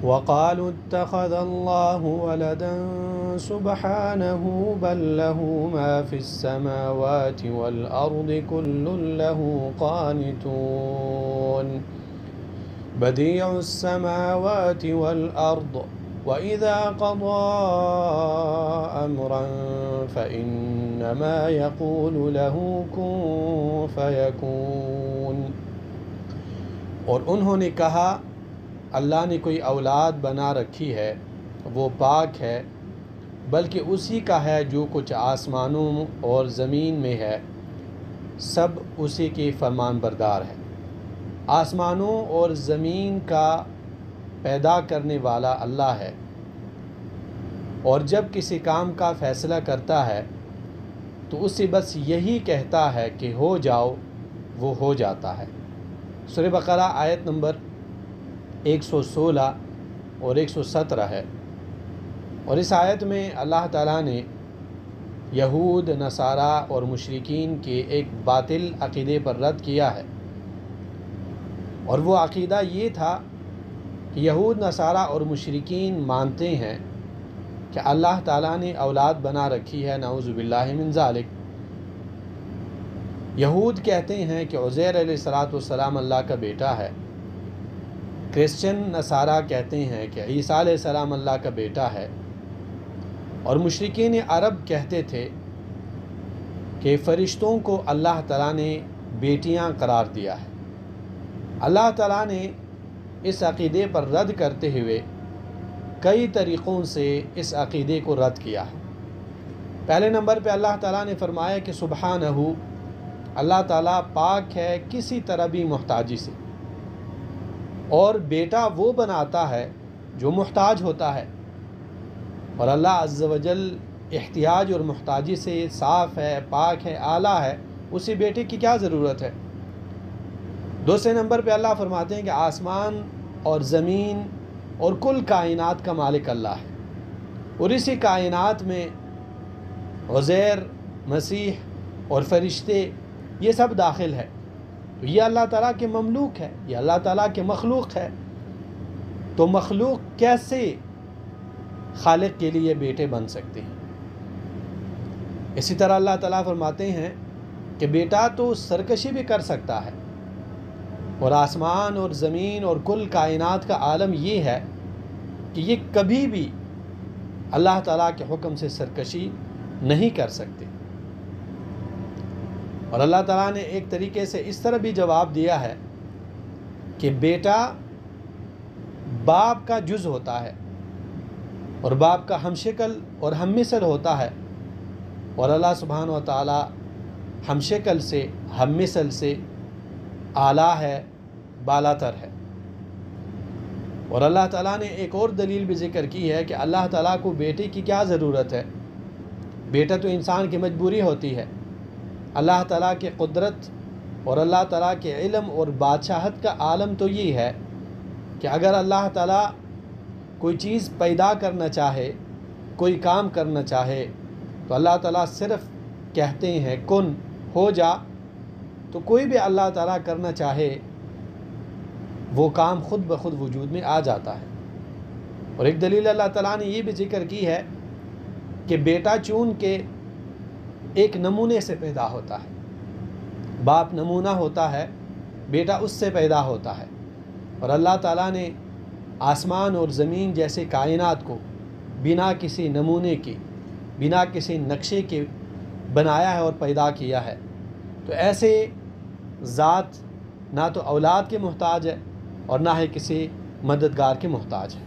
وقالوا اتخذ الله ولدا سبحانه بل له ما في السماوات والأرض كل له قانتون بديع السماوات والأرض وإذا قضى أمرا فإنما يقول له كن فيكون۔ اور انہوں نے کہا اللہ نے کوئی اولاد بنا رکھی ہے، وہ پاک ہے، بلکہ اسی کا ہے جو کچھ آسمانوں اور زمین میں ہے، سب اسی کی فرمان بردار ہے۔ آسمانوں اور زمین کا پیدا کرنے والا اللہ ہے، اور جب کسی کام کا فیصلہ کرتا ہے تو اسے بس یہی کہتا ہے کہ ہو جاؤ، وہ ہو جاتا ہے۔ سورہ بقرہ آیت نمبر 116 اور 117 ہے، اور اس آیت میں اللہ تعالیٰ نے یہود، نصارہ اور مشرکین کے ایک باطل عقیدے پر رد کیا ہے، اور وہ عقیدہ یہ تھا کہ یہود، نصارہ اور مشرکین مانتے ہیں کہ اللہ تعالیٰ نے اولاد بنا رکھی ہے، نعوذ باللہ من ذالک۔ یہود کہتے ہیں کہ عزیر علیہ السلام اللہ کا بیٹا ہے، کرسچن نصارہ کہتے ہیں کہ عیسیٰ علیہ السلام اللہ کا بیٹا ہے، اور مشرکین عرب کہتے تھے کہ فرشتوں کو اللہ تعالیٰ نے بیٹیاں قرار دیا ہے۔ اللہ تعالیٰ نے اس عقیدے پر رد کرتے ہوئے کئی طریقوں سے اس عقیدے کو رد کیا ہے۔ پہلے نمبر پہ اللہ تعالیٰ نے فرمایا کہ سبحانہ، اللہ تعالیٰ پاک ہے کسی طرح بھی محتاجی سے، اور بیٹا وہ بناتا ہے جو محتاج ہوتا ہے، اور اللہ عز و جل احتیاج اور محتاجی سے صاف ہے، پاک ہے، اعلیٰ ہے، اسی بیٹے کی کیا ضرورت ہے۔ دوسرے نمبر پہ اللہ فرماتے ہیں کہ آسمان اور زمین اور کل کائنات کا مالک اللہ ہے، اور اسی کائنات میں عزیر، مسیح اور فرشتے یہ سب داخل ہے، تو یہ اللہ تعالیٰ کے مملوک ہے، یہ اللہ تعالیٰ کے مخلوق ہے۔ تو مخلوق کیسے خالق کے لیے بیٹے بن سکتے ہیں؟ اسی طرح اللہ تعالیٰ فرماتے ہیں کہ بیٹا تو سرکشی بھی کر سکتا ہے، اور آسمان اور زمین اور کل کائنات کا عالم یہ ہے کہ یہ کبھی بھی اللہ تعالیٰ کے حکم سے سرکشی نہیں کر سکتے۔ اور اللہ تعالیٰ نے ایک طریقے سے اس طرح بھی جواب دیا ہے کہ بیٹا باپ کا جز ہوتا ہے، اور باپ کا ہم شکل اور ہم مثل ہوتا ہے، اور اللہ سبحانہ و تعالیٰ ہم شکل سے، ہم مثل سے اعلیٰ ہے، بالاتر ہے۔ اور اللہ تعالیٰ نے ایک اور دلیل بھی ذکر کی ہے کہ اللہ تعالیٰ کو بیٹے کی کیا ضرورت ہے، بیٹا تو انسان کی مجبوری ہوتی ہے۔ اللہ تعالیٰ کے قدرت اور اللہ تعالیٰ کے علم اور بادشاہت کا عالم تو یہ ہے کہ اگر اللہ تعالیٰ کوئی چیز پیدا کرنا چاہے، کوئی کام کرنا چاہے، تو اللہ تعالیٰ صرف کہتے ہیں کن، ہو جا، تو کوئی بھی اللہ تعالیٰ کرنا چاہے وہ کام خود بخود وجود میں آ جاتا ہے۔ اور ایک دلیل اللہ تعالیٰ نے یہ بھی ذکر کی ہے کہ بیٹا چون کے ایک نمونے سے پیدا ہوتا ہے، باپ نمونہ ہوتا ہے، بیٹا اس سے پیدا ہوتا ہے، اور اللہ تعالیٰ نے آسمان اور زمین جیسے کائنات کو بنا کسی نمونے کی، بنا کسی نقشے کے بنایا ہے اور پیدا کیا ہے۔ تو ایسے ذات نہ تو اولاد کے محتاج ہے اور نہ ہی کسی مددگار کے محتاج ہے۔